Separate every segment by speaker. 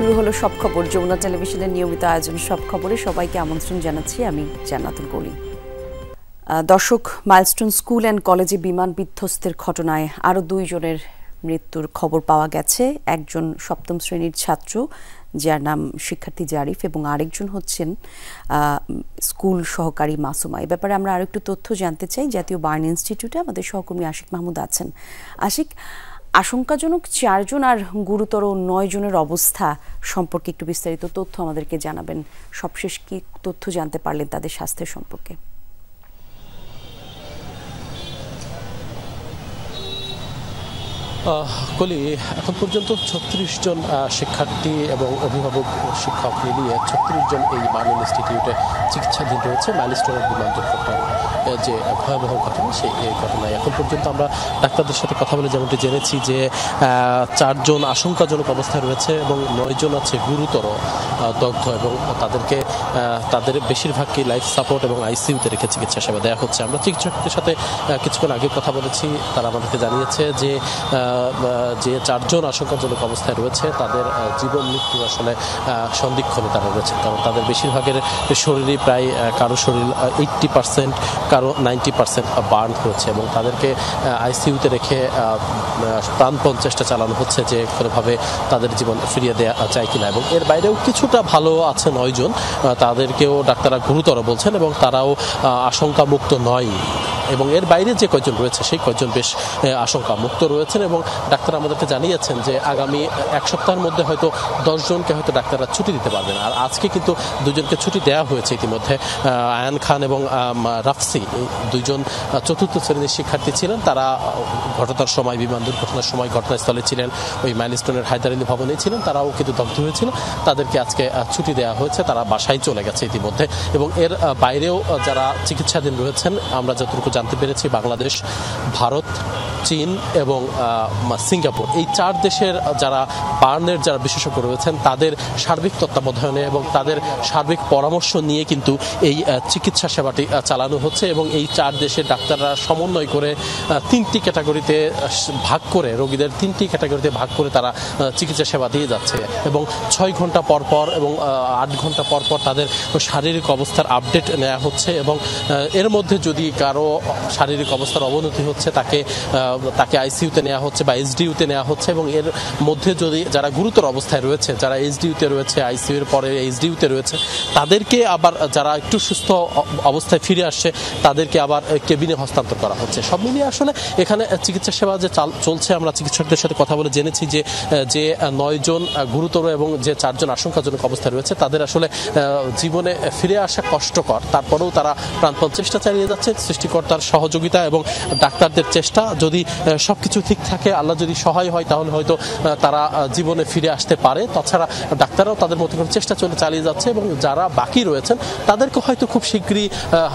Speaker 1: শুরু হলো সব খবর, যমুনা টেলিভিশনের নিয়মিত আয়োজন সব খবরে সবাইকে আমন্ত্রণ জানাচ্ছি। আমি জান্নাতুল কলি। দর্শক, মাইলস্টোন স্কুল অ্যান্ড কলেজে বিমান বিধ্বস্তের ঘটনায় আরও 2 জনের মৃত্যুর খবর পাওয়া গেছে। একজন সপ্তম শ্রেণীর ছাত্র, যার নাম শিক্ষার্থী জারিফ, এবং আরেকজন হচ্ছেন স্কুল সহকারী মাসুমা। এই ব্যাপারে আমরা আরও একটু তথ্য জানতে চাই। জাতীয় বার্ন ইনস্টিটিউটে আমাদের সহকর্মী আশিক মাহমুদ আছেন। আশিক, আশঙ্কাজনক 4 জন আর গুরুতর 9 জনের অবস্থা সম্পর্কে একটু বিস্তারিত তথ্য আমাদেরকে জানাবেন। সবশেষ কি তথ্য জানতে পারলেন তাদের স্বাস্থ্যের সম্পর্কে?
Speaker 2: কলি, এখন পর্যন্ত 36 জন শিক্ষার্থী এবং অভিভাবক শিক্ষক মিলিয়ে 36 জন এই বার্ন ইনস্টিটিউটে চিকিৎসাধীন রয়েছে। মাইলস্টোনের বিমান দুর্ঘটনার যে ভয়াবহ ঘটনা, সেই ঘটনায় এখন পর্যন্ত আমরা ডাক্তারদের সাথে কথা বলে যেমনটি জেনেছি যে 4 জন আশঙ্কাজনক অবস্থায় রয়েছে এবং 9 জন আছে গুরুতর দগ্ধ, এবং তাদের বেশিরভাগকে লাইফ সাপোর্ট এবং আইসিইউতে রেখে চিকিৎসা সেবা দেওয়া হচ্ছে। আমরা চিকিৎসকদের সাথে কিছুক্ষণ আগে কথা বলেছি। তারা আমাদেরকে জানিয়েছে যে 4 জন আশঙ্কাজনক অবস্থায় রয়েছে তাদের জীবন মৃত্যু আসলে সন্দিক্ষণে তারা রয়েছে, কারণ তাদের বেশিরভাগের শরীরে প্রায় কারো শরীর 80%, কারো 90% বার্ন হয়েছে, এবং তাদেরকে আইসিইউতে রেখে প্রাণপণ চেষ্টা চালানো হচ্ছে যে কোনোভাবে তাদের জীবন ফিরিয়ে দেওয়া যায় কিনা। এবং এর বাইরেও কিছুটা ভালো আছে 9 জন, তাদেরকেও ডাক্তাররা গুরুতর বলছেন এবং তারাও আশঙ্কামুক্ত নয়। এবং এর বাইরে যে কয়জন রয়েছে সেই কয়জন বেশ আশঙ্কা মুক্ত রয়েছেন, এবং ডাক্তার আমাদেরকে জানিয়েছেন যে আগামী 1 সপ্তাহের মধ্যে হয়তো 10 জনকে হয়তো ডাক্তাররা ছুটি দিতে পারবেন। আর আজকে কিন্তু 2 জনকে ছুটি দেওয়া হয়েছে ইতিমধ্যে। আয়ান খান এবং রাফসি, এই 2 জন 4th শ্রেণীর শিক্ষার্থী ছিলেন। তারা ঘটনার সময়, বিমান দুর্ঘটনার সময় ঘটনাস্থলে ছিলেন, ওই মাইলস্টোনের হায়দার আলী ভবনে ছিলেন। তারাও কিন্তু দগ্ধ হয়েছিল। তাদেরকে আজকে ছুটি দেওয়া হয়েছে, তারা বাসায় চলে গেছে ইতিমধ্যে। এবং এর বাইরেও যারা চিকিৎসাধীন রয়েছেন, আমরা যতটুকু জানতে পেরেছি, বাংলাদেশ, ভারত, চীন এবং সিঙ্গাপুর, এই 4 দেশের যারা বার্নের যারা বিশেষজ্ঞ রয়েছেন তাদের সার্বিক তত্ত্বাবধানে এবং তাদের সার্বিক পরামর্শ নিয়ে কিন্তু এই চিকিৎসা সেবাটি চালানো হচ্ছে। এবং এই 4 দেশের ডাক্তাররা সমন্বয় করে 3টি ক্যাটাগরিতে ভাগ করে, রোগীদের 3টি ক্যাটাগরিতে ভাগ করে তারা চিকিৎসা সেবা দিয়ে যাচ্ছে। এবং 6 ঘন্টা পর পর এবং 8 ঘন্টা পর পর তাদের শারীরিক অবস্থার আপডেট নেওয়া হচ্ছে। এবং এর মধ্যে যদি কারো শারীরিক অবস্থার অবনতি হচ্ছে তাকে আইসিইউতে নেওয়া হচ্ছে বা এইচডিইউতে নেওয়া হচ্ছে। এবং এর মধ্যে যদি যারা গুরুতর অবস্থায় রয়েছে, যারা এইচডিইউতে রয়েছে, আইসিইউর পরে এইচডিইউতে রয়েছে, তাদেরকে আবার যারা একটু সুস্থ অবস্থায় ফিরে আসছে তাদেরকে আবার কেবিনে হস্তান্তর করা হচ্ছে। সব মিলিয়ে আসলে এখানে চিকিৎসা সেবা যে চলছে, আমরা চিকিৎসকদের সাথে কথা বলে জেনেছি যে 9 জন গুরুতর এবং যে 4 জন আশঙ্কাজনক অবস্থায় রয়েছে তাদের আসলে জীবনে ফিরে আসা কষ্টকর। তারপরেও তারা প্রাণপণ চেষ্টা চালিয়ে যাচ্ছে। সৃষ্টিকর্তার সহযোগিতা এবং ডাক্তারদের চেষ্টা, যদি সবকিছু ঠিক থাকে, আল্লাহ যদি সহায় হয়, তাহলে হয়তো তারা জীবনে ফিরে আসতে পারে। তাছাড়া ডাক্তাররাও তাদের মতো করে চেষ্টা চালিয়ে যাচ্ছে, এবং যারা বাকি রয়েছেন তাদেরকে হয়তো খুব শীঘ্রই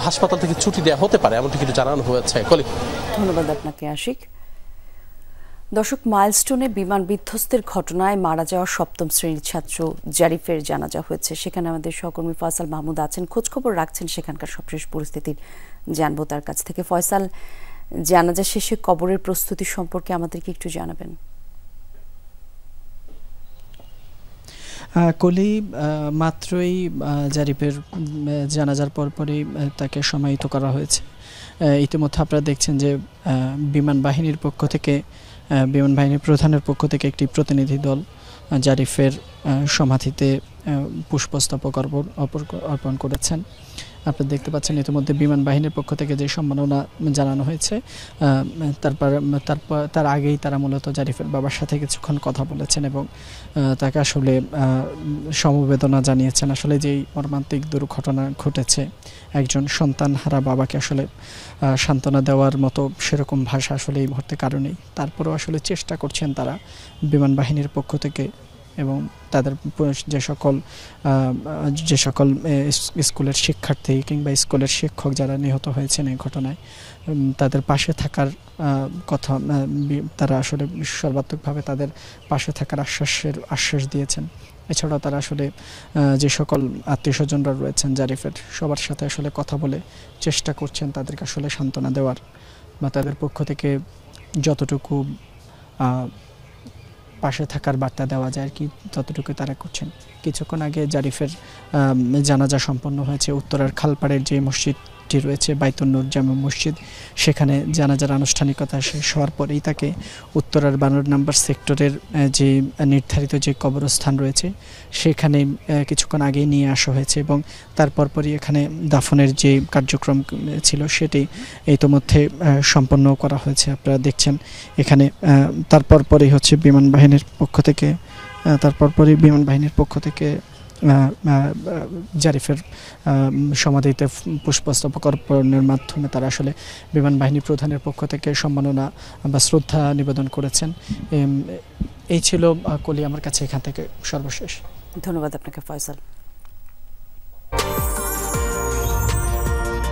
Speaker 2: হাসপাতাল থেকে ছুটি দেওয়া হতে পারে, এমনটি কিছু জানানো হয়েছে। কলি,
Speaker 1: ধন্যবাদ আপনাকে আশিক। দর্শক, মাইলস্টোনে বিমান বিধ্বস্তের ঘটনায় মারা যাওয়া 7ম শ্রেণীর ছাত্র জারিফের জানাজা হয়েছে। সেখানে আমাদের সহকর্মী ফয়সাল মাহমুদ আছেন, খোঁজখবর রাখছেন সেখানকার সবশেষ পরিস্থিতির জানবো তার কাছ থেকে। ফয়সাল, জানাজা শেষে কবরের প্রস্তুতি সম্পর্কে আমাদেরকে একটু জানাবেন।
Speaker 3: কলি, মাত্রই জারিফের জানাজার পরপরই তাকে সমাহিত করা হয়েছে। ইতিমধ্যে আপনারা দেখছেন যে বিমান বাহিনীর প্রধানের পক্ষ থেকে একটি প্রতিনিধি দল জারিফের সমাধিতে পুষ্পস্তবক অর্পণ করেছেন। আপনারা দেখতে পাচ্ছেন ইতিমধ্যে বিমান বাহিনীর পক্ষ থেকে যে সম্মাননা জানানো হয়েছে, তার আগেই তারা মূলত জারিফের বাবার সাথে কিছুক্ষণ কথা বলেছেন এবং তাকে আসলে সমবেদনা জানিয়েছেন। আসলে যেই মর্মান্তিক দুর্ঘটনা ঘটেছে, একজন সন্তানহারা বাবাকে আসলে সান্ত্বনা দেওয়ার মতো সেরকম ভাষা আসলে এই মুহূর্তে কারণেই। তারপরেও আসলে চেষ্টা করছেন তারা বিমান বাহিনীর পক্ষ থেকে, এবং তাদের যে সকল স্কুলের শিক্ষার্থী কিংবা স্কুলের শিক্ষক যারা নিহত হয়েছেন এই ঘটনায়, তাদের পাশে থাকার কথা তারা আসলে সর্বাত্মকভাবে তাদের পাশে থাকার আশ্বাস দিয়েছেন। এছাড়াও তারা আসলে যে সকল আত্মীয় স্বজনরা রয়েছেন জারিফের, সবার সাথে আসলে কথা বলে চেষ্টা করছেন তাদেরকে আসলে সান্ত্বনা দেওয়ার, বা তাদের পক্ষ থেকে যতটুকু পাশে থাকার বার্তা দেওয়া যায় আর কি, ততটুকু তারা করছেন। কিছুক্ষণ আগে জারিফের জানাজা সম্পন্ন হয়েছে উত্তরার খালপাড়ের যে মসজিদটি রয়েছে বাইতুন নূর জামে মসজিদ, সেখানে জানাজার আনুষ্ঠানিকতা শেষ হওয়ার পরেই তাকে উত্তরার 12 নম্বর সেক্টরের যে নির্ধারিত যে কবরস্থান রয়েছে সেখানে কিছুক্ষণ আগেই নিয়ে আসা হয়েছে এবং তারপরই এখানে দাফনের যে কার্যক্রম ছিল সেটি ইতোমধ্যে সম্পন্ন করা হয়েছে। আপনারা দেখছেন এখানে তারপরই হচ্ছে বিমান বাহিনীর পক্ষ থেকে জারিফের সমাধিতে পুষ্পস্তবক অর্পণের মাধ্যমে তারা আসলে বিমান বাহিনী প্রধানের পক্ষ থেকে সম্মাননা বা শ্রদ্ধা নিবেদন করেছেন। এই ছিল কলি আমার কাছে এখান থেকে সর্বশেষ।
Speaker 1: ধন্যবাদ আপনাকে ফয়সাল।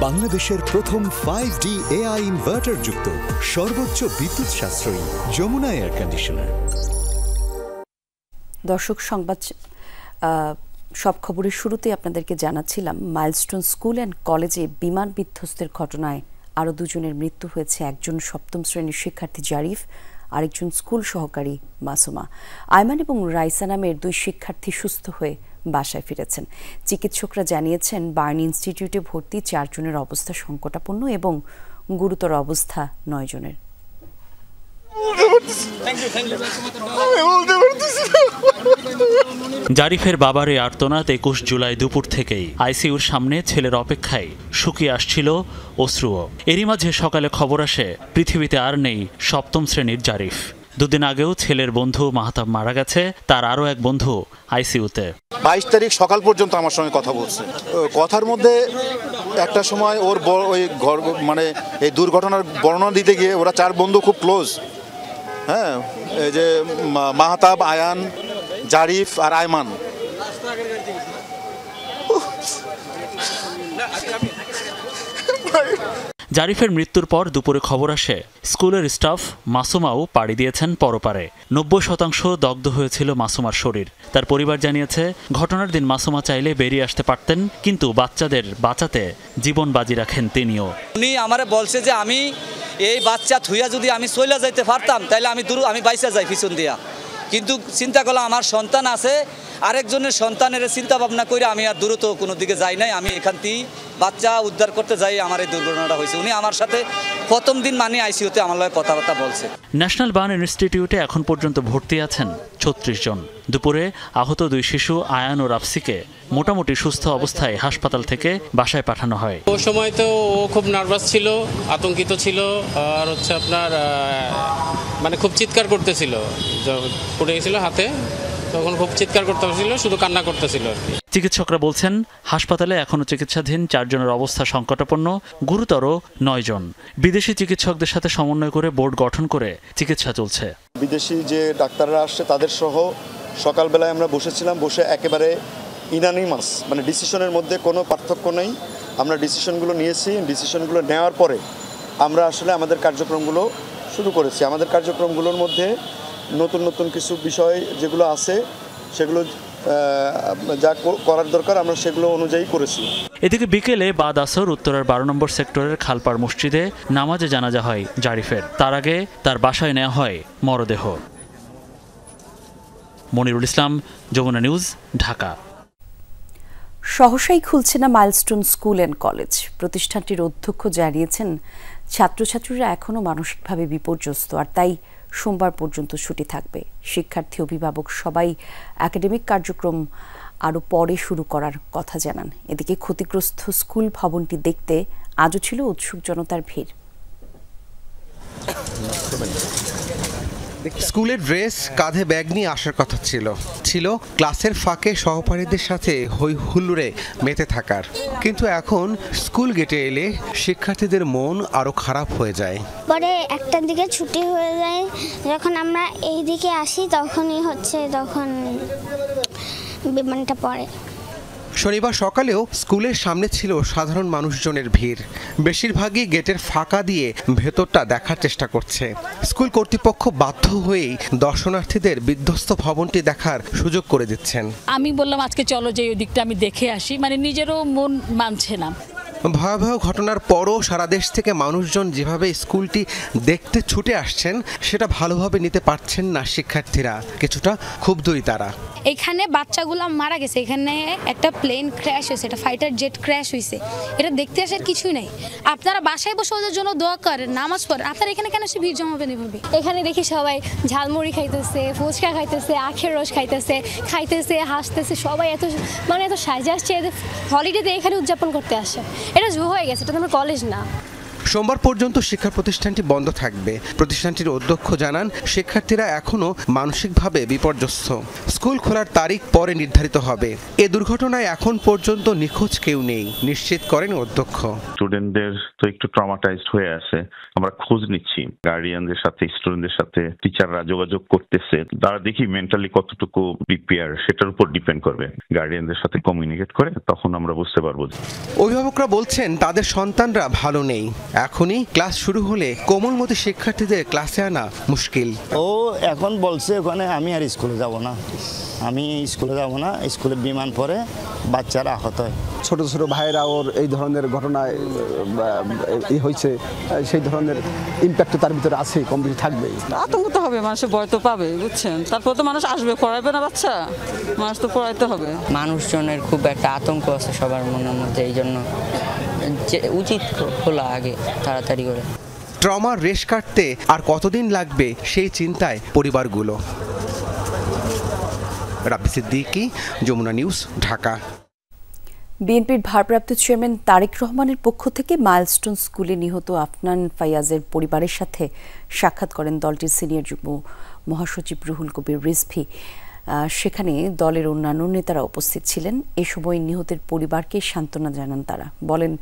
Speaker 4: বাংলাদেশের প্রথম 5D AI ইনভার্টার যুক্ত সর্বোচ্চ বিদ্যুৎ সাশ্রয়ী যমুনা এয়ার কন্ডিশনার।
Speaker 1: দর্শক, সংবাদ সব খবরের শুরুতে আপনাদেরকে জানাচ্ছিলাম মাইলস্টোন স্কুল অ্যান্ড কলেজে বিমান বিধ্বস্তের ঘটনায় আরও 2 জনের মৃত্যু হয়েছে। একজন 7ম শ্রেণীর শিক্ষার্থী জারিফ, আরেকজন স্কুল সহকারী মাসুমা। আয়মান এবং রাইসা নামের 2 শিক্ষার্থী সুস্থ হয়ে বাসায় ফিরেছেন। চিকিৎসকরা জানিয়েছেন বার্ন ইনস্টিটিউটে ভর্তি 4 জনের অবস্থা সংকটাপন্ন এবং গুরুতর অবস্থা 9 জনের।
Speaker 5: জারিফের বাবার এই আর্তনাদ 21 জুলাই দুপুর থেকেই আইসিইউর সামনে ছেলের অপেক্ষায় শুকিয়ে আসছিল অশ্রুও। এরই মাঝে সকালে খবর আসে পৃথিবীতে আর নেই 7ম শ্রেণীর জারিফ। 2 দিন আগেও ছেলের বন্ধু মাহতাব মারা গেছে, তার আরও এক বন্ধু আইসিইউতে।
Speaker 6: 22 তারিখ সকাল পর্যন্ত আমার সঙ্গে কথা বলছে। কথার মধ্যে একটা সময় ওর ওই মানে এই দুর্ঘটনার বর্ণনা দিতে গিয়ে ওরা 4 বন্ধু খুব ক্লোজ, হ্যাঁ, এই যে মাহতাব, আয়ান, জারিফ আর আয়মান।
Speaker 5: জারিফের মৃত্যুর পর দুপুরে খবর আসে স্কুলের স্টাফ মাসুমাও পাড়ি দিয়েছেন পরপারে। 90% দগ্ধ হয়েছিল মাসুমার শরীর। তার পরিবার জানিয়েছে ঘটনার দিন মাসুমা চাইলে বেরিয়ে আসতে পারতেন, কিন্তু বাচ্চাদের বাঁচাতে জীবন বাজি রাখেন তিনিও।
Speaker 7: উনি আমারে বলছে যে আমি এই বাচ্চা থুইয়া যদি আমি চলে যাইতে পারতাম তাহলে আমি বাইসা যাই পিছন দিয়া, কিন্তু চিন্তা করলাম আমার সন্তান আছে, আরেকজনের সন্তানের চিন্তা ভাবনা করে আমি আর দ্রুত কোনো দিকে যাই নাই। আমি এখান থেকে বাচ্চা উদ্ধার করতে যাই আমার এই দুর্ঘটনাটা হয়েছে। উনি আমার সাথে 1ম দিন আইসিইউতে আমার লগে কথাবার্তা বলছে।
Speaker 5: ন্যাশনাল বার্ন ইনস্টিটিউটে এখন পর্যন্ত ভর্তি আছেন 36 জন। দুপুরে আহত 2 শিশু আয়ান ও রাফসিকে মোটামুটি সুস্থ অবস্থায় হাসপাতাল থেকে বাসায় পাঠানো হয়।
Speaker 8: ওই সময় তো ও খুব নার্ভাস ছিল, আতঙ্কিত ছিল, আর হচ্ছে আপনার মানে খুব চিৎকার করতেছিল, পড়ে গেছিল হাতে, তখন খুব চিৎকার করতেছিল, শুধু কান্না করতেছিল আর কি।
Speaker 5: চিকিৎসকরা বলছেন হাসপাতালে এখনো চিকিৎসাধীন 4 জনের অবস্থা সংকটাপন্ন, গুরুতর 9 জন। বিদেশি চিকিৎসকদের সাথে সমন্বয় করে বোর্ড গঠন করে চিকিৎসা চলছে।
Speaker 6: বিদেশি যে ডাক্তাররা আসছে তাদের সহ সকালবেলায় আমরা বসেছিলাম, বসে একেবারে ইনানিমাস, মানে ডিসিশনের মধ্যে কোনো পার্থক্য নেই। আমরা ডিসিশনগুলো নিয়েছি, ডিসিশনগুলো নেওয়ার পরে আমরা আসলে আমাদের কার্যক্রমগুলো শুরু করেছি। আমাদের কার্যক্রমগুলোর মধ্যে নতুন নতুন কিছু বিষয় যেগুলো আছে সেগুলো যা করার দরকার আমরা সেগুলো অনুযায়ী করেছি।
Speaker 5: এদিকে বিকেলে বাদ আসর উত্তরার 12 নম্বর সেক্টরের খালপাড় মসজিদে নামাজে জানাজা হয় জারিফের। তার আগে তার বাসায় নেওয়া হয় মরদেহ। মনিরুল ইসলাম, যমুনা নিউজ, ঢাকা।
Speaker 1: সহসাই খুলছে না মাইলস্টোন স্কুল অ্যান্ড কলেজ। প্রতিষ্ঠানটির অধ্যক্ষ জানিয়েছেন ছাত্রছাত্রীরা এখনও মানসিকভাবে বিপর্যস্ত, আর তাই সোমবার পর্যন্ত ছুটি থাকবে। শিক্ষার্থী, অভিভাবক সবাই একাডেমিক কার্যক্রম আরও পরে শুরু করার কথা জানান। এদিকে ক্ষতিগ্রস্ত স্কুল ভবনটি দেখতে আজও ছিল উৎসুক জনতার ভিড়।
Speaker 9: স্কুলের ড্রেস, কাঁধে ব্যাগ নিয়ে আসার কথা ছিল ক্লাসের ফাঁকে সহপাঠীদের সাথে হই হুল্লোড়ে মেতে থাকার। কিন্তু এখন স্কুল গেটে এলে শিক্ষার্থীদের মন আরো খারাপ হয়ে যায়।
Speaker 10: পরে 1টার দিকে ছুটি হয়ে যায়, যখন আমরা এই দিকে আসি তখন বিমানটা পড়ে।
Speaker 9: শনিবার সকালেও স্কুলের সামনে ছিল সাধারণ মানুষজনের ভিড়। বেশিরভাগই গেটের ফাঁকা দিয়ে ভেতরটা দেখার চেষ্টা করছে। স্কুল কর্তৃপক্ষ বাধ্য হয়েই দর্শনার্থীদের বিধ্বস্ত ভবনটি দেখার সুযোগ করে দিচ্ছেন।
Speaker 11: আমি বললাম আজকে চলো যে ওই দিকটা আমি দেখে আসি, মানে নিজেরও মন মানছে না।
Speaker 9: ভয়াবহ ঘটনার পরও সারা দেশ থেকে মানুষজন যেভাবে স্কুলটি দেখতে ছুটে আসছেন সেটা ভালোভাবে নিতে পারছেন না শিক্ষার্থীরা, কিছুটা ক্ষুব্ধই তারা।
Speaker 11: এখানে বাচ্চাগুলো মারা গেছে, এখানে একটা প্লেন ক্র্যাশ হয়েছে, একটা ফাইটার জেট ক্র্যাশ হয়েছে, এটা দেখতে আসার কিছুই নাই। আপনারা বাসায় বসে ওদের জন্য দোয়া করেন, নামাজ পড়েন, আপনারা এখানে কেন এসে ভিড় জমাবেন এভাবে?
Speaker 12: এখানে দেখি সবাই ঝালমুড়ি খাইতেছে, ফুচকা খাইতেছে, আখের রস খাইতেছে, হাসতেছে, সবাই এত সাজে আসছে, হলিডেতে এখানে উদযাপন করতে আসে। এটা জু হয়ে গেছে, এটা তো আমার কলেজ না।
Speaker 9: সোমবার পর্যন্ত শিক্ষা প্রতিষ্ঠানটি বন্ধ থাকবে। প্রতিষ্ঠানটির অধ্যক্ষ জানান, শিক্ষার্থীরা এখনও মানসিকভাবে বিপর্যস্ত। স্কুল খোলার তারিখ পরে নির্ধারিত হবে। এ দুর্ঘটনায় এখন পর্যন্ত নিখোঁজ কেউ নেই, নিশ্চিত করেন অধ্যক্ষ।
Speaker 13: স্টুডেন্টদের তো একটু ট্রমাটাইজড হয়ে আছে, আমরা খোঁজ নিচ্ছি, গার্ডিয়ানদের সাথে, স্টুডেন্টদের সাথে টিচাররা যোগাযোগ করতেছে। তারা দেখি মেন্টালি কতটুকু প্রিপেয়ার, সেটার উপর ডিপেন্ড করবে। গার্ডিয়ানদের সাথে কমিউনিকেট করে তখন আমরা বুঝতে পারবো।
Speaker 9: অভিভাবকরা বলছেন তাদের সন্তানরা ভালো নেই। এখনই ক্লাস শুরু হলে কোমলমতি শিক্ষার্থীদের ক্লাসে আনা মুশকিল।
Speaker 14: ও এখন বলছে ওখানে আমি আর স্কুলে যাব না, স্কুলে বিমান পরে বাচ্চারা আহত হয়।
Speaker 15: ছোট ছোট ভাইয়েরা ওর এই ধরনের ঘটনায় হয়েছে, সেই ধরনের ইম্প্যাক্ট তার ভিতরে আছে, কম বেশি থাকবেই।
Speaker 16: আতঙ্ক তো হবে, মানুষের ভয় তো পাবে, বুঝছেন। তারপর তো মানুষ আসবে, পড়াবে না বাচ্চা, মানুষ তো পড়াইতে হবে।
Speaker 17: মানুষজনের খুব একটা আতঙ্ক আছে সবার মনের মধ্যে, এই জন্য উচিত খোলা আগে তাড়াতাড়ি করে।
Speaker 9: ট্রমার রেশ কাটতে আর কতদিন লাগবে সেই চিন্তায় পরিবারগুলো। রাব্বি সিদ্দিকী, যমুনা নিউজ, ঢাকা।
Speaker 1: বিএনপির ভারপ্রাপ্ত চেয়ারম্যান তারেক রহমানের পক্ষ থেকে মাইলস্টোন স্কুলে নিহত আফনান ফায়াজের পরিবারের সাথে সাক্ষাৎ করেন দলটির সিনিয়র যুগ্ম মহাসচিব রুহুল কবির রিজভী। সেখানে দলের অন্যান্য নেতারা উপস্থিত ছিলেন। এ সময় নিহতের পরিবারকে সান্ত্বনা জানান তারা। বলেন,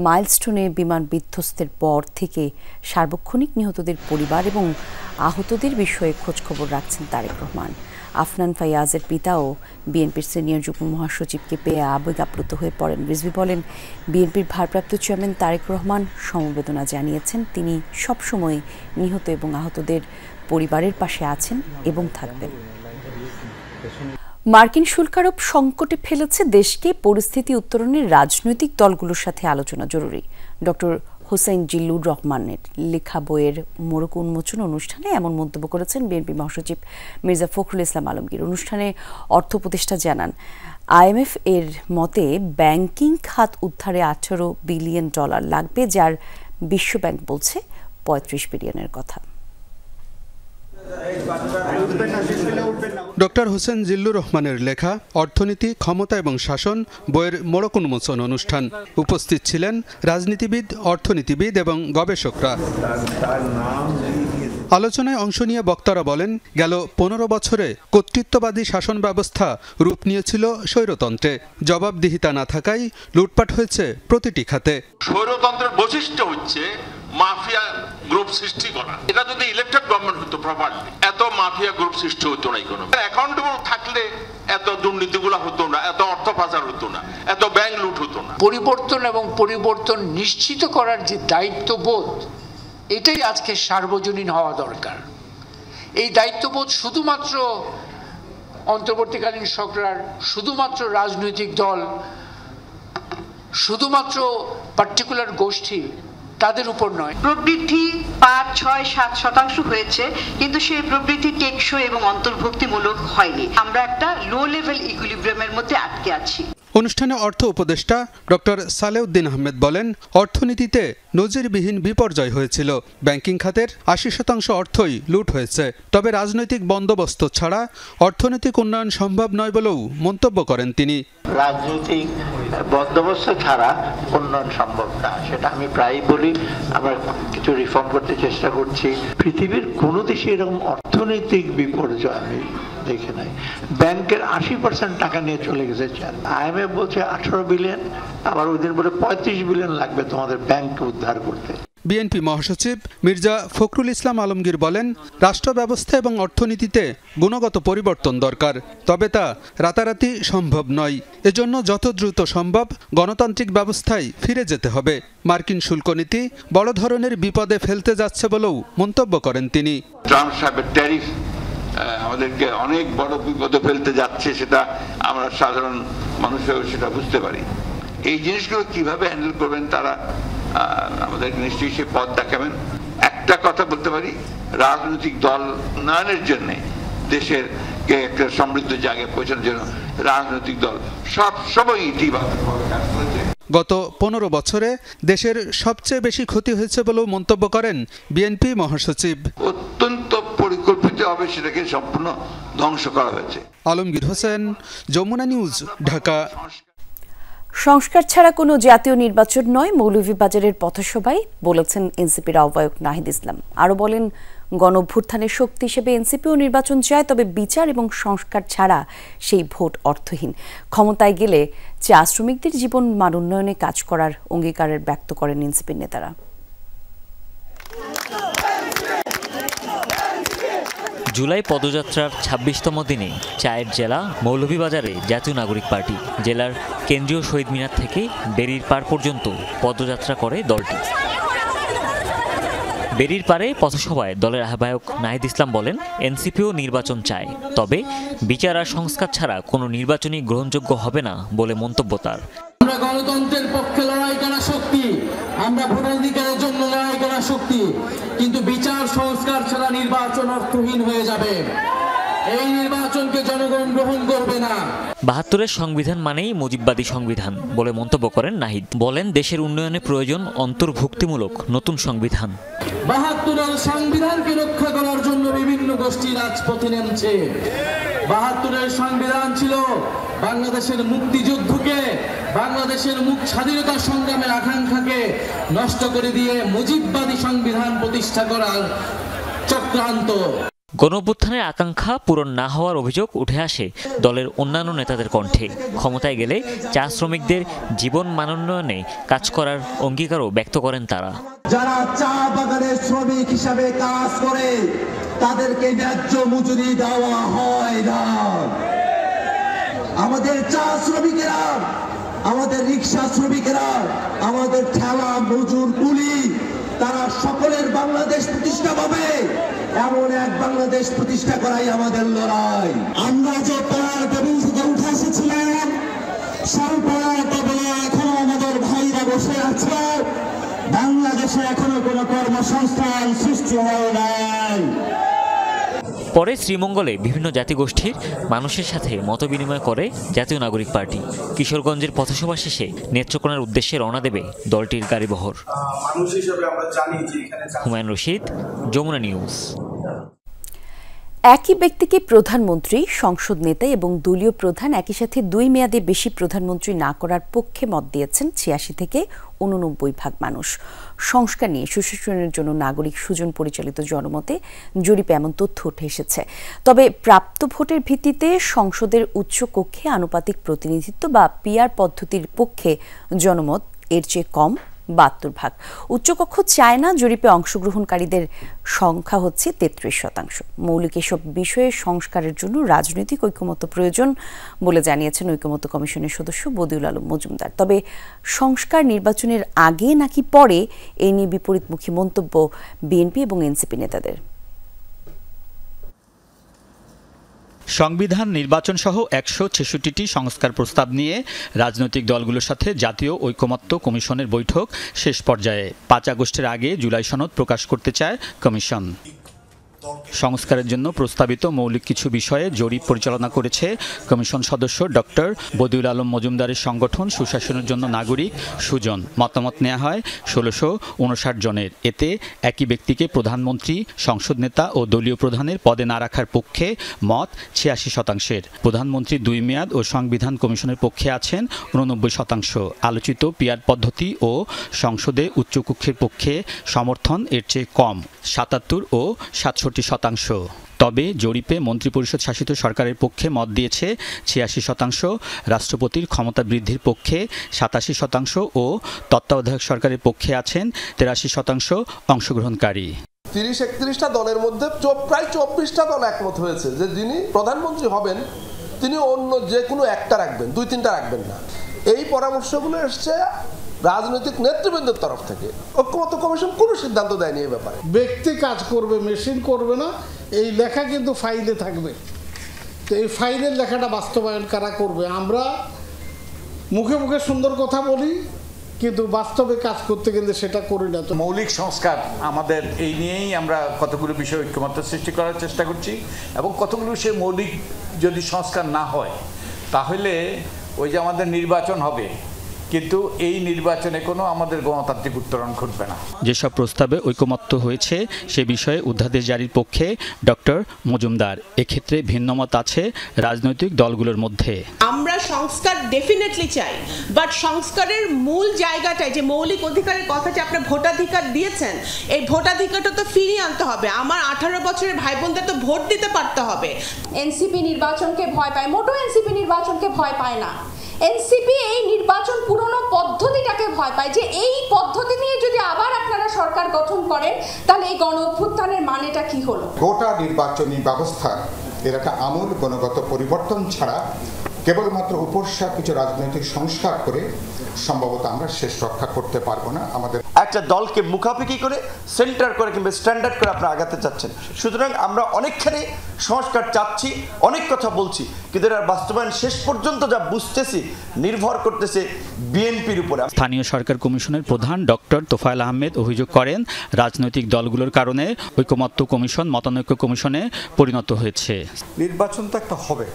Speaker 1: মাইলস্টোনে বিমান বিধ্বস্তের পর থেকে সার্বক্ষণিক নিহতদের পরিবার এবং আহতদের বিষয়ে খোঁজখবর রাখছেন তারেক রহমান। আফনান ফায়াজের পিতাও বিএনপির সিনিয়র যুগ্ম মহাসচিবকে পেয়ে আবেগাপ্লুত হয়ে পড়েন। রিজভী বলেন, বিএনপির ভারপ্রাপ্ত চেয়ারম্যান তারেক রহমান সমবেদনা জানিয়েছেন। তিনি সবসময় নিহত এবং আহতদের পরিবারের পাশে আছেন এবং থাকবেন। মার্কিন শুল্ক আরোপ সংকটে ফেলেছে দেশকে। পরিস্থিতি উত্তরণে রাজনৈতিক দলগুলোর সাথে আলোচনা জরুরি। ডক্টর হোসেন জিল্লুর রহমানের লেখা বইয়ের মোড়ক উন্মোচন অনুষ্ঠানে এমন মন্তব্য করেছেন বিএনপি মহাসচিব মির্জা ফখরুল ইসলাম আলমগীর। অনুষ্ঠানে অর্থ উপদেষ্টা জানান, আইএমএফ এর মতে ব্যাংকিং খাত উদ্ধারে $18 বিলিয়ন লাগবে, যার বিশ্বব্যাংক বলছে 35 বিলিয়নের কথা।
Speaker 18: ডক্টর হোসেন জিল্লুর রহমানের লেখা অর্থনীতি, ক্ষমতা এবং শাসন বইয়ের মোড়ক উন্মোচন অনুষ্ঠান। উপস্থিত ছিলেন রাজনীতিবিদ, অর্থনীতিবিদ এবং গবেষকরা। আলোচনায় অংশ নিয়ে বক্তারা বলেন, গেল 15 বছরে কর্তৃত্ববাদী শাসন ব্যবস্থা রূপ নিয়েছিল স্বৈরতন্ত্রে। জবাবদিহিতা না থাকায় লুটপাট হয়েছে প্রতিটি খাতে।
Speaker 19: স্বৈরতন্ত্রের বৈশিষ্ট্য হচ্ছে মাফিয়া গ্রুপ সৃষ্টি করা। এটা যদি ইলেকটেড গভর্নমেন্ট হতো প্রপারলি, এত মাফিয়া গ্রুপ সৃষ্টি হতো না। ইকোনমি অ্যাকাউন্টেবল থাকলে এত দুর্নীতিগুলো হতো না, এত অর্থ পাচার হতো না, এত ব্যাংক লুট হতো না।
Speaker 20: পরিবর্তন এবং পরিবর্তন নিশ্চিত করার যে দায়িত্ববোধ, এটাই আজকে সার্বজনীন হওয়া দরকার। এই দায়িত্ববোধ শুধুমাত্র অন্তর্বর্তীকালীন সরকার, শুধুমাত্র রাজনৈতিক দল, শুধুমাত্র পার্টিকুলার গোষ্ঠী তাদের উপর নয়।
Speaker 21: প্রবৃদ্ধি 5, 6, 7% হয়েছে, কিন্তু সেই প্রবৃদ্ধি টেকসই এবং অন্তর্ভুক্তিমূলক হয়নি। আমরা একটা লো লেভেল ইকুইলিব্রিয়ামের মধ্যে আটকে আছি।
Speaker 18: অনুষ্ঠানে অর্থ উপদেষ্টা ডক্টর সালেউদ্দিন আহমেদ বলেন, অর্থনীতিতে নজিরবিহীন বিপর্যয় হয়েছিল। ব্যাংকিং খাতের 80% অর্থই লুট হয়েছে। তবে রাজনৈতিক বন্দোবস্ত ছাড়া অর্থনৈতিক উন্নয়ন সম্ভব নয় বলেও মন্তব্য করেন তিনি।
Speaker 22: রাজনৈতিক বন্দোবস্ত ছাড়া উন্নয়ন সম্ভব না, সেটা আমি প্রায়ই বলি। আমরা কিছু রিফর্ম করতে চেষ্টা করছি। পৃথিবীর কোনো দেশে এরকম অর্থনৈতিক বিপর্যয় আমি দেখে নাই। ব্যাংকের 80% টাকা নিয়ে চলে গেছে। আইএমএফ বলছে 18 বিলিয়ন, আবার ওই দিন বলে 35 বিলিয়ন লাগবে তোমাদের ব্যাংককে উদ্ধার করতে।
Speaker 18: বিএনপি মহাসচিব মির্জা ফখরুল ইসলাম আলমগীর বলেন, রাষ্ট্র ব্যবস্থা এবং অর্থনীতিতে গুণগত পরিবর্তন দরকার, তবে তা রাতারাতি সম্ভব নয়। এজন্য যত দ্রুত সম্ভব গণতান্ত্রিক ব্যবস্থায় ফিরে যেতে হবে। মার্কিন শুল্ক নীতি বড় ধরনের বিপদে ফেলতে যাচ্ছে বলেও মন্তব্য করেন তিনি।
Speaker 19: ট্রাম্প সাহেবের ট্যারিফ আমাদেরকে অনেক বড় বিপদে ফেলতে যাচ্ছে, সেটা আমরা সাধারণ মানুষের সেটা বুঝতে পারি।
Speaker 22: এই জিনিসগুলো কিভাবে হ্যান্ডেল করবেন তারা আমাদের নিশ্চয়ই সে পথ দেখাবেন। একটা কথা বলতে পারি, রাজনৈতিক দল উন্নয়নের জন্য দেশের একটা সমৃদ্ধ জায়গায় পৌঁছানোর জন্য রাজনৈতিক দল সব সময় ইতিবাচক কাজ করেছে।
Speaker 18: গত 15 বছরে দেশের সবচেয়ে বেশি ক্ষতি হয়েছে বলেও মন্তব্য করেন বিএনপি মহাসচিব।
Speaker 22: অত্যন্ত পরিকল্পিতভাবে সেটাকে সম্পূর্ণ ধ্বংস করা হয়েছে।
Speaker 18: আলমগীর হোসেন, যমুনা নিউজ, ঢাকা।
Speaker 1: সংস্কার ছাড়া কোনো জাতীয় নির্বাচন নয়, মৌলভীবাজারের পথসভায় বলেছেন এনসিপির আহ্বায়ক নাহিদ ইসলাম। আরও বলেন, গণঅভ্যুত্থানের শক্তি হিসেবে এনসিপিও নির্বাচন চায়, তবে বিচার এবং সংস্কার ছাড়া সেই ভোট অর্থহীন। ক্ষমতায় গেলে চা শ্রমিকদের জীবন মান উন্নয়নে কাজ করার অঙ্গীকারের ব্যক্ত করেন এনসিপির নেতারা।
Speaker 2: জুলাই পদযাত্রার ২৬তম দিনে চায়ের জেলা মৌলভীবাজারে জাতীয় নাগরিক পার্টি জেলার কেন্দ্রীয় শহীদ মিনার থেকে বেরির পার পর্যন্ত পদযাত্রা করে দলটি। বেরির পারে পথসভায় দলের আহ্বায়ক নাহিদ ইসলাম বলেন, এনসিপিও নির্বাচন চায়, তবে বিচার আর সংস্কার ছাড়া কোনো নির্বাচনই গ্রহণযোগ্য হবে না বলে মন্তব্য তার।
Speaker 3: আমরা গণতন্ত্রের পক্ষে লড়াই করা শক্তি, আমরা ভোটাধিকারের জন্য লড়াই করা শক্তি, কিন্তু বিচার সংস্কার ছাড়া নির্বাচন অর্থহীন হয়ে যাবে। এই নির্বাচনকে জনগণ গ্রহণ করবে না।
Speaker 2: ৭২-এর সংবিধান মানেই মুজিববাদী সংবিধান বলে মন্তব্য করেন নাহিদ। বলেন, দেশের উন্নয়নে প্রয়োজন অন্তর্ভুক্তিমূলক নতুন সংবিধান।
Speaker 3: ৭২-এর সংবিধানকে রক্ষা করার জন্য বিভিন্ন গোষ্ঠী রাজপথে নেমেছে। ৭২-এর সংবিধান ছিল বাংলাদেশের মুক্তিযুদ্ধকে, বাংলাদেশের স্বাধীনতা সংগ্রামের আকাঙ্ক্ষাকে নষ্ট করে দিয়ে মুজিববাদী সংবিধান প্রতিষ্ঠা করার চক্রান্ত।
Speaker 2: গণঅভ্যুত্থানের আকাঙ্ক্ষা পূরণ না হওয়ার অভিযোগ উঠে আসে দলের অন্যান্য নেতাদের কণ্ঠে। ক্ষমতায় গেলে চা শ্রমিকদের জীবন মানোন্নয়নে কাজ করার অঙ্গীকারও ব্যক্ত করেন তারা।
Speaker 3: যারা চা বাগানের শ্রমিক হিসাবে কাজ করে তাদেরকে ন্যায্য মজুরি দেওয়া হয় না। আমাদের চা শ্রমিকেরা, আমাদের রিক্সা শ্রমিকেরা, আমাদের ঠেলা মজুর কুলি, তারা সকলের বাংলাদেশ প্রতিষ্ঠা পাবে, এমন এক বাংলাদেশ প্রতিষ্ঠা করাই আমাদের লড়াই। আমরা যে পাড়ার টেবিল থেকে উঠে এসেছিলাম, সেই পাড়ার টেবিলে এখনো আমাদের ভাইরা বসে আছে। বাংলাদেশে এখনো কোনো কর্মসংস্থান সৃষ্টি হয় নাই।
Speaker 2: পরে শ্রীমঙ্গলে বিভিন্ন জাতিগোষ্ঠীর মানুষের সাথে মতবিনিময় করে জাতীয় নাগরিক পার্টি। কিশোরগঞ্জের পথসভা শেষে নেত্রকোনার উদ্দেশ্যে রওনা দেবে দলটির গাড়িবহর। হুমায়ুন রশিদ, যমুনা নিউজ।
Speaker 1: একই ব্যক্তিকে প্রধানমন্ত্রী, সংসদ নেতা এবং দলীয় প্রধান একই সাথে 2 মেয়াদে বেশি প্রধানমন্ত্রী না করার পক্ষে মত দিয়েছেন 86 থেকে 89% মানুষ। সংস্কার নিয়ে সুশাসনের জন্য নাগরিক সুজন পরিচালিত জনমতে জরিপে এমন তথ্য উঠে এসেছে। তবে প্রাপ্ত ভোটের ভিত্তিতে সংসদের উচ্চ কক্ষে আনুপাতিক প্রতিনিধিত্ব বা পিআর পদ্ধতির পক্ষে জনমত এর চেয়ে কম 72%। উচ্চকক্ষ চায় না, জরিপে অংশগ্রহণকারীদের সংখ্যা হচ্ছে 33%। মৌলিক এসব বিষয়ে সংস্কারের জন্য রাজনৈতিক ঐকমত্য প্রয়োজন বলে জানিয়েছেন ঐকমত্য কমিশনের সদস্য বদিউল আলম মজুমদার। তবে সংস্কার নির্বাচনের আগে নাকি পরে, এ নিয়ে বিপরীতমুখী মন্তব্য বিএনপি এবং এনসিপি নেতাদের।
Speaker 23: সংবিধান নির্বাচন সহ 166টি সংস্কার প্রস্তাব নিয়ে রাজনৈতিক দলগুলোর সাথে জাতীয় ঐকমত্য কমিশনের বৈঠক শেষ পর্যায়ে। 5 আগস্টের আগে জুলাই সনদ প্রকাশ করতে চায় কমিশন। সংস্কারের জন্য প্রস্তাবিত মৌলিক কিছু বিষয়ে জরিপ পরিচালনা করেছে কমিশন সদস্য ডক্টর বদিউল আলম মজুমদারের সংগঠন সুশাসনের জন্য নাগরিক সুজন। মতামত নেওয়া হয় 1659 জনের। এতে একই ব্যক্তিকে প্রধানমন্ত্রী, সংসদ নেতা ও দলীয় প্রধানের পদে না রাখার পক্ষে মত 86%। প্রধানমন্ত্রী 2 মেয়াদ ও সংবিধান কমিশনের পক্ষে আছেন 89%। আলোচিত পিআর পদ্ধতি ও সংসদে উচ্চকক্ষের পক্ষে সমর্থন এর চেয়ে কম 77 ও 67%। তবে জরিপে মন্ত্রিপরিষদ শাসিত সরকারের পক্ষে মত দিয়েছে 86%, রাষ্ট্রপতির ক্ষমতা বৃদ্ধির পক্ষে 87% ও তত্ত্বাবধায়ক সরকারের পক্ষে আছেন 83% অংশগ্রহণকারী।
Speaker 24: 30-31টা দলের মধ্যে প্রায় 24টা দল একমত হয়েছে যে যিনি প্রধানমন্ত্রী হবেন তিনি অন্য যে কোনো একটা রাখবেন, 2-3টা রাখবেন না। এই পরামর্শগুলো এসছে রাজনৈতিক নেতৃবৃন্দের তরফ থেকে। ঐকমত্য কমিশন কোনো সিদ্ধান্ত দেয়নি এই ব্যাপারে।
Speaker 25: ব্যক্তি কাজ করবে, মেশিন করবে না, এই লেখা কিন্তু ফাইলে থাকবে। তো এই ফাইলের লেখাটা বাস্তবায়ন কারা করবে? আমরা মুখে মুখে সুন্দর কথা বলি, কিন্তু বাস্তবে কাজ করতে গেলে সেটা করি না। তো
Speaker 4: মৌলিক সংস্কার আমাদের এই নিয়েই আমরা কতগুলো বিষয় ঐক্যমত্য সৃষ্টি করার চেষ্টা করছি, এবং কতগুলো সে মৌলিক যদি সংস্কার না হয় তাহলে ওই যে আমাদের নির্বাচন হবে, কিন্তু এই নির্বাচনে কোনো আমাদের গণতান্ত্রিক উত্তরণ ঘটবে না।
Speaker 23: যেসব প্রস্তাবে ঐকমত্য হয়েছে সে বিষয়ে অধ্যাদেশ জারির পক্ষে ডক্টর মজুমদার। এক্ষেত্রে ভিন্নমত আছে রাজনৈতিক দলগুলোর মধ্যে।
Speaker 5: আমরা সংস্কার ডেফিনেটলি চাই, বাট সংস্কারের মূল জায়গাটায় যে মৌলিক অধিকারের কথা যে আপনারা ভোটাধিকার দিয়েছেন, এই ভোটাধিকারটা তো ফিরিয়ে আনতে হবে। আমার 18 বছরের ভাই বোনদের তো ভোট দিতে পারতে হবে।
Speaker 6: এনসিপি নির্বাচনকে ভয় পায়, মোটো এনসিপি নির্বাচনকে ভয় পায় না। এনসিপি এই নির্বাচন পুরনো পদ্ধতিটাকে ভয় পায়, যে এই পদ্ধতি নিয়ে যদি আবার আপনারা সরকার গঠন করেন তাহলে এই গণ অভ্যুত্থানের মানেটা কি হলো।
Speaker 7: গোটা নির্বাচনী ব্যবস্থা এর একটা আমূল গুণগত পরিবর্তন ছাড়া কেবলমাত্র উপরসা কিছু রাজনৈতিক সংস্কার করে সম্ভবত আমরা শেষ রক্ষা করতে পারবো না। আমাদের
Speaker 8: একটা দলকে মুখাপেক্ষি করে সেন্টার করে কিংবা স্ট্যান্ডার্ড করে আপনারা আগাতে চাচ্ছেন। সুতরাং আমরা অনেকখানি সংস্কার চাচ্ছি, অনেক কথা বলছি, কিন্তু এর বাস্তবায়ন শেষ পর্যন্ত যা বুঝতেছি নির্ভর করতেছে বিএনপির উপরে।
Speaker 23: স্থানীয় সরকার কমিশনের প্রধান ডক্টর তোফায়েল আহমেদ অভিযোগ করেন রাজনৈতিক দলগুলোর কারণে ঐকমত্য কমিশন মতানৈক্য কমিশনে পরিণত হয়েছে।
Speaker 26: নির্বাচন তো একটা হবে,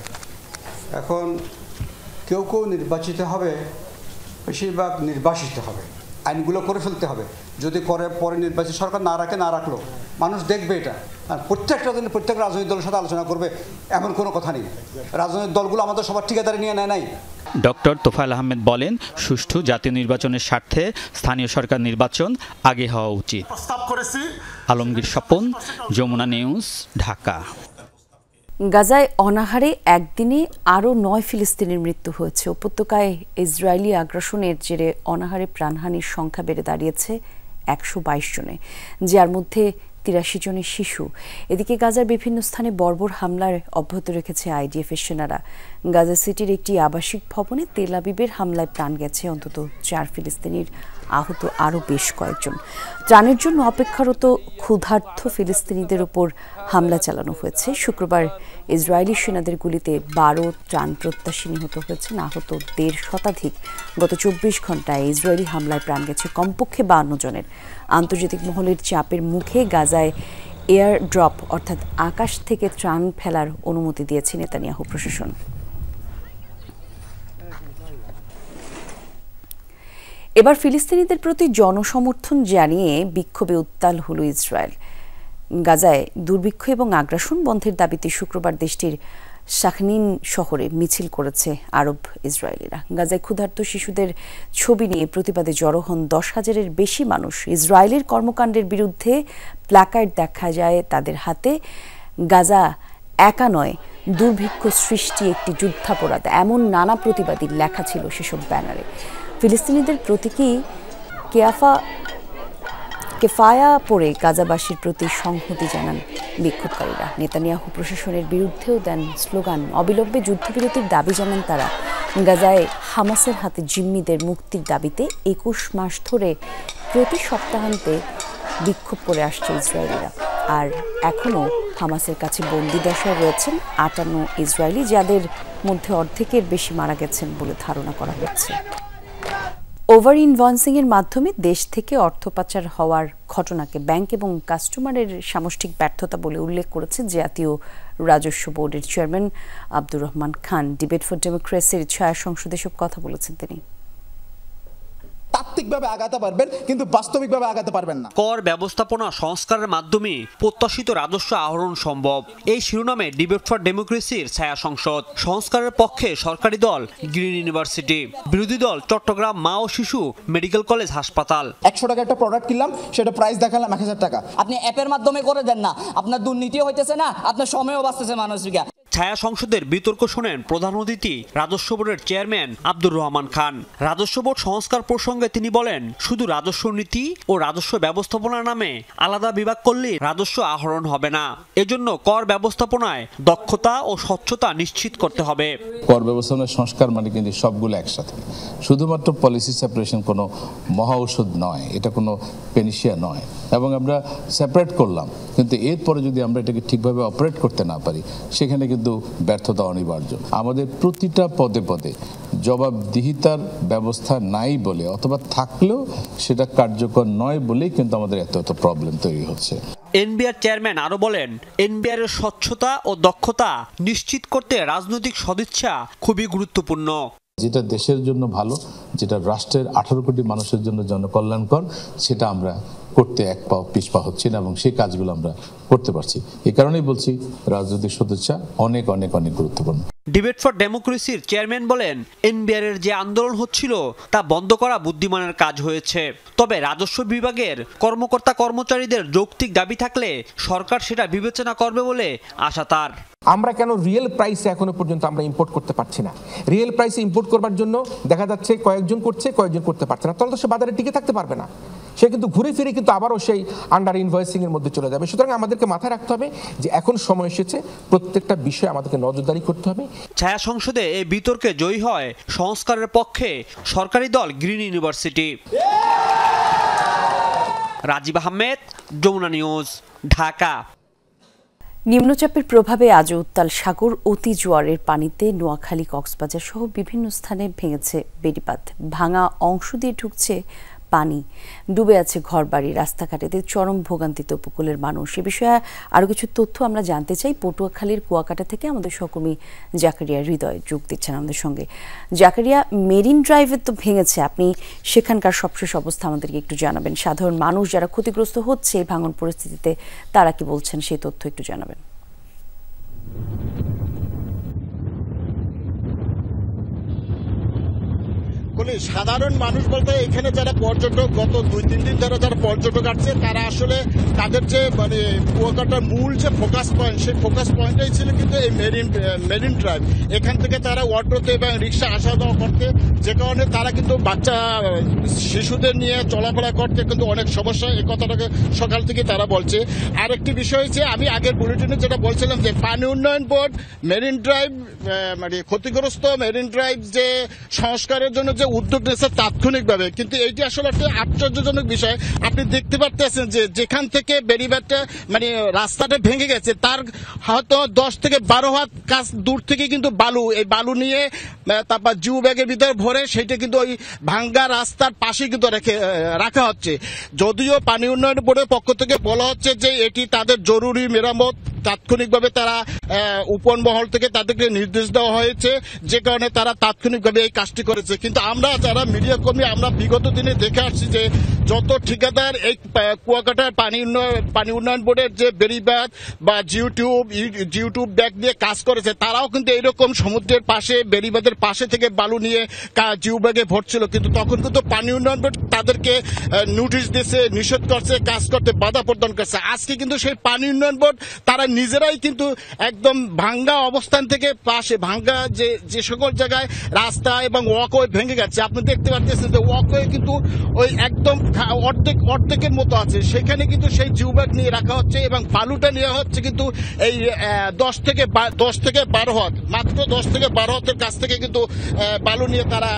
Speaker 26: এখন কেউ কেউ নির্বাচিত হবে, বেশিরভাগ নির্বাসিত হবে, আইনগুলো করে ফেলতে হবে। যদি করে পরে নির্বাচিত সরকার না রাখলো মানুষ দেখবে এটা, আর প্রত্যেক রাজনৈতিক দলের সাথে আলোচনা করবে এমন কোনো কথা নেই। রাজনৈতিক দলগুলো আমাদের সবার ঠিকাদারি নিয়ে নেয় নাই।
Speaker 23: ডক্টর তোফায়েল আহমেদ বলেন সুষ্ঠু জাতীয় নির্বাচনের স্বার্থে স্থানীয় সরকার নির্বাচন আগে হওয়া উচিত। আলমগীর স্বপন, যমুনা নিউজ, ঢাকা।
Speaker 1: গাজায় অনাহারে একদিনে আরও 9 ফিলিস্তিনির মৃত্যু হয়েছে। উপত্যকায় ইসরায়েলি আগ্রাসনের জেরে অনাহারে প্রাণহানির সংখ্যা বেড়ে দাঁড়িয়েছে 122 জনে, যার মধ্যে 83 জনের শিশু। এদিকে গাজার বিভিন্ন স্থানে বর্বর হামলার অব্যাহত রেখেছে আইডিএফের সেনারা। গাজা সিটির একটি আবাসিক ভবনে তেল আবিবের হামলায় প্রাণ গেছে অন্তত 4 ফিলিস্তিনির, আহত আরও বেশ কয়েকজন। ত্রাণের জন্য অপেক্ষারত ক্ষুধার্ত ফিলিস্তিনিদের উপর হামলা চালানো হয়েছে। শুক্রবার ইসরায়েলি সেনাদের গুলিতে 12 ত্রাণ প্রত্যাশী নিহত হয়েছেন, আহত 1.5 শতাধিক। গত 24 ঘন্টায় ইসরায়েলি হামলায় প্রাণ গেছে কমপক্ষে 52 জনের। আন্তর্জাতিক মহলের চাপের মুখে গাজায় এয়ার ড্রপ অর্থাৎ আকাশ থেকে ত্রাণ ফেলার অনুমতি দিয়েছে নেতানিয়াহু প্রশাসন। এবার ফিলিস্তিনিদের প্রতি জনসমর্থন জানিয়ে বিক্ষোভে উত্তাল হল ইসরায়েল। গাজায় দুর্ভিক্ষ এবং আগ্রাসন বন্ধের দাবিতে শুক্রবার দেশটির শাখনিন শহরে মিছিল করেছে আরব ইসরায়েলিরা। গাজায় ক্ষুধার্ত শিশুদের ছবি নিয়ে প্রতিবাদে জড়ো হন 10,000-এর বেশি মানুষ। ইসরায়েলের কর্মকাণ্ডের বিরুদ্ধে প্ল্যাকার্ড দেখা যায় তাদের হাতে। গাজা একা নয়, দুর্ভিক্ষ সৃষ্টি একটি যুদ্ধাপরাধ, এমন নানা প্রতিবাদী লেখা ছিল সেসব ব্যানারে। ফিলিস্তিনিদের প্রতীকী কেফায়া পরে গাজাবাসীর প্রতি সংহতি জানান বিক্ষোভকারীরা। নেতানিয়াহু প্রশাসনের বিরুদ্ধেও দেন স্লোগান। অবিলম্বে যুদ্ধবিরতির দাবি জানান তারা। গাজায় হামাসের হাতে জিম্মিদের মুক্তির দাবিতে 21 মাস ধরে প্রতি সপ্তাহান্তে বিক্ষোভ করে আসছে ইসরায়েলিরা। আর এখনও হামাসের কাছে বন্দি দশায় রয়েছেন 58 ইসরায়েলি, যাদের মধ্যে অর্ধেকের বেশি মারা গেছেন বলে ধারণা করা হচ্ছে। ওভার ইনভয়েসিং এর মাধ্যমে দেশ থেকে অর্থ পাচার হওয়ার ঘটনাকে ব্যাংক এবং কাস্টমারের সামষ্টিক ব্যর্থতা বলে উল্লেখ করেছে জাতীয় রাজস্ব বোর্ডের chairman Abdur Rahman Khan. Debate for ডেমোক্রেসির ছায়া সংসদে সব কথা বলেছেন তিনি।
Speaker 27: তাত্ত্বিকভাবে আগাতে পারবেন, কিন্তু বাস্তবিকভাবে আগাতে পারবেন না।
Speaker 28: কর ব্যবস্থাপনা সংস্কারের মাধ্যমে প্রত্যাশিত রাজস্ব আহরণ সম্ভব, এই শিরোনামে ডিবেট ফর ডেমোক্রেসির ছায়া সংসদ। সংস্কারের পক্ষে সরকারি দল গ্রিন ইউনিভার্সিটি, বিরোধী দল চট্টগ্রাম মা ও শিশু মেডিকেল কলেজ হাসপাতাল।
Speaker 27: 100 টাকা একটা প্রোডাক্ট কিনলাম, সেটা প্রাইস দেখালাম 1000 টাকা।
Speaker 29: আপনি অ্যাপের মাধ্যমে করে দেন না, আপনার দুর্নীতিও হইতেছে না, আপনার সময়ও বাঁচতেছে মানুষকে।
Speaker 28: ছায়া সংসদের বিতর্ক শোনেন প্রধান অতিথি রাজস্ব বোর্ডের চেয়ারম্যান আব্দুর রহমান খান। রাজস্ব বোর্ড সংস্কার প্রসঙ্গে তিনি বলেন, শুধু রাজস্ব নীতি ও রাজস্ব ব্যবস্থাপনার নামে আলাদা বিভাগ করলে রাজস্ব আহরণ হবে না। এজন্য কর ব্যবস্থাপনায় দক্ষতা ও স্বচ্ছতা নিশ্চিত করতে হবে।
Speaker 30: কর ব্যবস্থাপনার সংস্কার মানে কিন্তু সবগুলো একসাথে, শুধুমাত্র পলিসি সেপারেশন কোনো মহা ঔষধ নয়, এটা কোনো পেনিশিয়া নয়, এবং আমরা সেপারেট করলাম, কিন্তু এরপরে যদি আমরা এটাকে ঠিকভাবে অপারেট করতে না পারি সেখানে কিন্তু ব্যর্থতা অনিবার্য। আমাদের প্রতিটা পদে পদে জবাবদিহিতার ব্যবস্থা নাই বলে অথবা থাকলেও সেটা কার্যকর নয় বলেই কিন্তু আমাদের এত প্রবলেম তৈরি হচ্ছে।
Speaker 28: এনবিআর চেয়ারম্যান আরো বলেন, এনবিআর এর স্বচ্ছতা ও দক্ষতা নিশ্চিত করতে রাজনৈতিক সদিচ্ছা খুবই গুরুত্বপূর্ণ।
Speaker 30: যেটা দেশের জন্য ভালো, যেটা রাষ্ট্রের 18 কোটি মানুষের জন্য জনকল্যাণকর, সেটা আমরা করতে এক পাও পিছপা হচ্ছি না এবং সেই কাজগুলো আমরা করতে পারছি। এই কারণেই বলছি রাজনৈতিক সদিচ্ছা অনেক অনেক অনেক গুরুত্বপূর্ণ।
Speaker 28: ডিবেট ফর ডেমোক্রেসির চেয়ারম্যান বলেন, এনবিআর এর যে আন্দোলন হচ্ছিল তা বন্ধ করা বুদ্ধিমানের কাজ হয়েছে। তবে রাজস্ব বিভাগের কর্মকর্তা কর্মচারীদের যৌক্তিক দাবি থাকলে সরকার সেটা বিবেচনা করবে বলে আশা তার।
Speaker 9: আমরা কেন রিয়েল প্রাইসে এখনো পর্যন্ত আমরা ইম্পোর্ট করতে পারছি না? রিয়েল প্রাইসে ইম্পোর্ট করবার জন্য দেখা যাচ্ছে কয়েকজন করছে, কয়েকজন করতে পারছে না, তাহলে তো সে বাজারে টিকে থাকতে পারবে না। সে কিন্তু ঘুরে ফিরে কিন্তু আবারও সেই আন্ডার ইনভয়েসিং এর মধ্যে চলে যাবে। সুতরাং আমাদেরকে মাথায় রাখতে হবে যে এখন সময় এসেছে প্রত্যেকটা বিষয়ে আমাদেরকে নজরদারি করতে হবে।
Speaker 28: ছায়া সংসদে এই বিতর্কে জয়ী হয় সংস্কারের পক্ষে সরকারি দল green university. Rajib Ahmed, Jamuna news, Dhaka.
Speaker 1: নিম্নচাপের প্রভাবে আজও উত্তাল সাগর, অতি জোয়ারের পানিতে নোয়াখালী, কক্সবাজার সহ বিভিন্ন স্থানে ভেঙেছে বেড়িবাঁধ। ভাঙা অংশ দিয়ে ঢুকছে পানি, ডুবে আছে ঘরবাড়ি, রাস্তাঘাটেতে চরম ভোগান্তিতে উপকূলের মানুষ। এ বিষয়ে আরও কিছু তথ্য আমরা জানতে চাই। পটুয়াখালীর কুয়াকাটা থেকে আমাদের সহকর্মী জাকারিয়া হৃদয় যোগ দিচ্ছেন আমাদের সঙ্গে। জাকারিয়া, মেরিন ড্রাইভে তো ভেঙেছে, আপনি সেখানকার সবশেষ অবস্থা আমাদেরকে একটু জানাবেন। সাধারণ মানুষ যারা ক্ষতিগ্রস্ত হচ্ছে এই ভাঙন পরিস্থিতিতে, তারা কি বলছেন সেই তথ্য একটু জানাবেন।
Speaker 10: সাধারণ মানুষ বলতে এখানে যারা পর্যটক, গত 2-3 দিন ধরে যারা পর্যটক আসছে, তারা আসলে তাদের যে মানে কুয়াকাটার মূল যে ফোকাস পয়েন্ট, সেই ফোকাস পয়েন্টটাই ছিল কিন্তু এই মেরিন ড্রাইভ। এখান থেকে তারা অটোতে এবং রিক্সা আসা যাওয়া করতে, যে কারণে তারা কিন্তু বাচ্চা শিশুদের নিয়ে চলাফেরা করতে কিন্তু অনেক সমস্যা, এই কথাটাকে সকাল থেকে তারা বলছে। আর একটি বিষয় হচ্ছে, আমি আগের বুলেটিনে যেটা বলছিলাম যে পানি উন্নয়ন বোর্ড মেরিন ড্রাইভ মানে ক্ষতিগ্রস্ত মেরিন ড্রাইভ যে সংস্কারের জন্য যে উদ্যোগ নিয়েছে তাৎক্ষণিকভাবে, কিন্তু এইটি আসলে একটা আশ্চর্যজনক বিষয়। আপনি দেখতে পাচ্ছেন যে যেখান থেকে বেড়িবাঁধটা মানে রাস্তাটা ভেঙে গেছে, তার হয়তো 10 থেকে 12 হাত কাছ দূর থেকে কিন্তু এই বালু নিয়ে তারপর জিও ব্যাগের ভিতরে ভরে সেইটা কিন্তু ওই ভাঙ্গা রাস্তার পাশে কিন্তু রাখা হচ্ছে। যদিও পানি উন্নয়ন বোর্ডের পক্ষ থেকে বলা হচ্ছে যে এটি তাদের জরুরি মেরামত, তাৎক্ষণিকভাবে তারা উপর মহল থেকে তাদেরকে নির্দেশ দেওয়া হয়েছে, যে কারণে তারা তাৎক্ষণিকভাবে এই কাজটি করেছে। কিন্তু আমরা যারা মিডিয়া কর্মী, আমরা বিগত দিনে দেখে আসছি যে যত ঠিকাদার এই কুয়াকাটার পানি উন্নয়ন বোর্ডের যে বেড়িবাঁধ বা জিও-টিউব ব্যাগ দিয়ে কাজ করেছে, তারাও কিন্তু এইরকম সমুদ্রের পাশে বেড়িবাঁধের পাশে থেকে বালু নিয়ে জিও ব্যাগে ভরছিল। কিন্তু তখন কিন্তু পানি উন্নয়ন বোর্ড তাদেরকে নোটিশ দিয়েছে, নিষেধ করছে, কাজ করতে বাধা প্রদান করছে। আজকে কিন্তু সেই পানি উন্নয়ন বোর্ড তারা নিজেরাই কিন্তু একদম ভাঙ্গা অবস্থান থেকে পাশে ভাঙ্গা যে সকল জায়গায় রাস্তা এবং ওয়াকওয়ে ভেঙে গেছে, আপনি দেখতে পাচ্ছেন যে ওয়াকওয়ে কিন্তু ওই একদম অর্ধেকের মতো আছে, সেখানে কিন্তু সেই জিও ব্যাগ নিয়ে রাখা হচ্ছে এবং বালুটা নেওয়া হচ্ছে কিন্তু এই 10 থেকে 12 হাত, মাত্র 10 থেকে 12 হাতের কাছ থেকে কিন্তু বালু নিয়ে তারা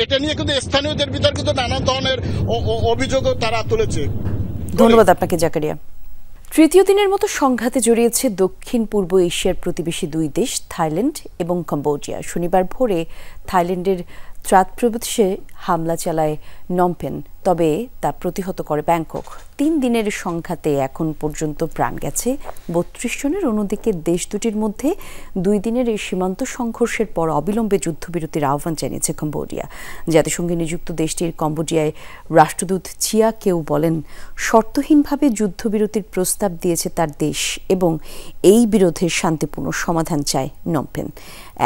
Speaker 10: এটা নিয়ে কিন্তু স্থানীয়দের ভিতর কিন্তু নানা ধরনের অভিযোগও তারা তুলেছে।
Speaker 1: ধন্যবাদ আপনাকে জাকারিয়া। তৃতীয় দিনের মতো সংঘাতে জড়িয়েছে দক্ষিণ পূর্ব এশিয়ার প্রতিবেশী দুই দেশ থাইল্যান্ড এবং কম্বোডিয়া। শনিবার ভোরে থাইল্যান্ডের ত্রাত প্রদেশে হামলা চালায় নমপেন, তবে তা প্রতিহত করে ব্যাংকক। 3 দিনের সংঘাতে এখন পর্যন্ত প্রাণ গেছে 32 জনের। অন্যদিকে দেশ দুটির মধ্যে 2 দিনের এই সীমান্ত সংঘর্ষের পর অবিলম্বে যুদ্ধবিরতির আহ্বান জানিয়েছে কম্বোডিয়া। জাতিসংঘে নিযুক্ত দেশটির কম্বোডিয়ায় রাষ্ট্রদূত চিয়া কেউ বলেন, শর্তহীনভাবে যুদ্ধবিরতির প্রস্তাব দিয়েছে তার দেশ এবং এই বিরোধের শান্তিপূর্ণ সমাধান চায় নমপেন।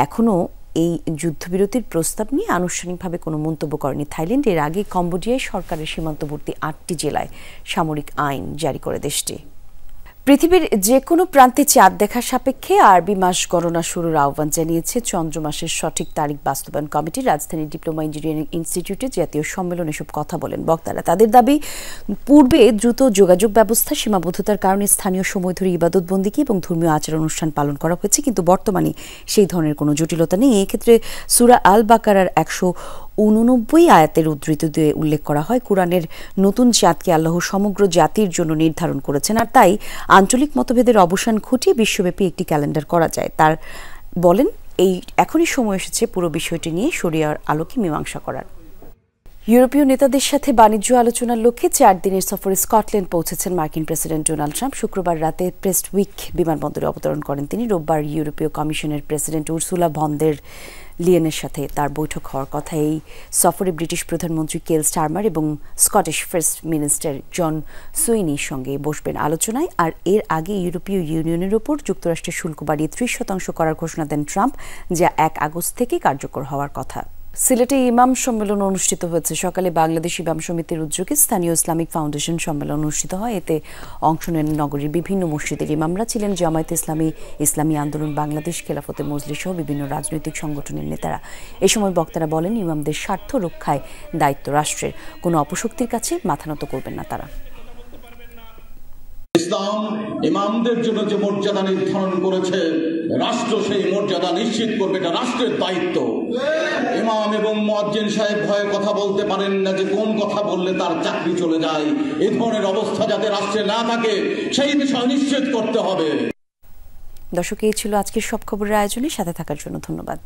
Speaker 1: এখনও এই যুদ্ধবিরতির প্রস্তাব নিয়ে আনুষ্ঠানিকভাবে কোনো মন্তব্য করেনি থাইল্যান্ড। এর আগে কম্বোডিয়ায় সরকারের সীমান্তবর্তী 8টি জেলায় সামরিক আইন জারি করে দেশটি। পৃথিবীর যে কোনো প্রান্তে চাঁদ দেখা সাপেক্ষে আরবি মাস গণনা শুরুর আহ্বান জানিয়েছে চন্দ্র মাসের সঠিক তারিখ বাস্তবায়ন কমিটি। রাজধানীর ডিপ্লোমা ইঞ্জিনিয়ারিং ইনস্টিটিউটে জাতীয় সম্মেলনে এসব কথা বলেন বক্তারা। তাদের দাবি, পূর্বে দ্রুত যোগাযোগ ব্যবস্থা সীমাবদ্ধতার কারণে স্থানীয় সময় ধরে ইবাদতবন্দিকে এবং ধর্মীয় আচার অনুষ্ঠান পালন করা হয়েছে, কিন্তু বর্তমানে সেই ধরনের কোনো জটিলতা নেই। এক্ষেত্রে সূরা আল বাকারার 189 আয়াতের উদ্ধৃতি দিয়ে উল্লেখ করা হয়, কুরআনের নতুন চাঁদকে আল্লাহ সমগ্র জাতির জন্য নির্ধারণ করেছেন, আর তাই আঞ্চলিক মতভেদের অবসান ঘটিয়ে বিশ্বব্যাপী একটি ক্যালেন্ডার করা যায়। তার বলেন, এখনই সময় এসেছে পুরো বিষয়টি নিয়ে শরিয়ার আলোকে মীমাংসা করার। ইউরোপীয় নেতাদের সাথে বাণিজ্য আলোচনার লক্ষ্যে 4 দিনের সফরে স্কটল্যান্ড পৌঁছেছেন মার্কিন প্রেসিডেন্ট ডোনাল্ড ট্রাম্প। শুক্রবার রাতে প্রেস্টউইক বিমানবন্দরে অবতরণ করেন তিনি। রোববার ইউরোপীয় কমিশনের প্রেসিডেন্ট উর্সুলা ভন দের লিয়েনের সাথে তার বৈঠক হওয়ার কথা। এই সফরে ব্রিটিশ প্রধানমন্ত্রী কেল স্টারমার এবং স্কটিশ ফার্স্ট মিনিস্টার জন সুইনির সঙ্গে বসবেন আলোচনায়। আর এর আগে ইউরোপীয় ইউনিয়নের ওপর যুক্তরাষ্ট্রের শুল্ক বাড়িয়ে 30% করার ঘোষণা দেন ট্রাম্প, যা 1 আগস্ট থেকে কার্যকর হওয়ার কথা। সিলেটে ইমাম সম্মেলন অনুষ্ঠিত হয়েছে। সকালে বাংলাদেশ ইমাম সমিতির উদ্যোগে স্থানীয় ইসলামিক ফাউন্ডেশন সম্মেলন অনুষ্ঠিত হয়। এতে অংশ নেন নগরীর বিভিন্ন মসজিদের ইমামরা, ছিলেন জামায়াতে ইসলামী, ইসলামী আন্দোলন বাংলাদেশ, খেলাফতে মজলিস সহ বিভিন্ন রাজনৈতিক সংগঠনের নেতারা। এ সময় বক্তারা বলেন, ইমামদের স্বার্থ রক্ষায় দায়িত্ব রাষ্ট্রের, কোনো অপশক্তির কাছে মাথা নত করবেন না তারা।
Speaker 11: ইসলাম ইমামদের জন্য যে মর্যাদা নির্ধারণ করেছে, রাষ্ট্র সেই মর্যাদা নিশ্চিত করবে, এটা রাষ্ট্রের দায়িত্ব। ইমাম এবং মুয়াজ্জিন সাহেব ভয়ে কথা বলতে পারেন না যে কোন কথা বললে তার চাকরি চলে যায়। এই ধরনের অবস্থা যাতে রাষ্ট্রে না থাকে সেই বিষয় নিশ্চিত করতে হবে।
Speaker 1: দর্শক, এই ছিল আজকের সব খবরের আয়োজনে। সাথে থাকার জন্য ধন্যবাদ।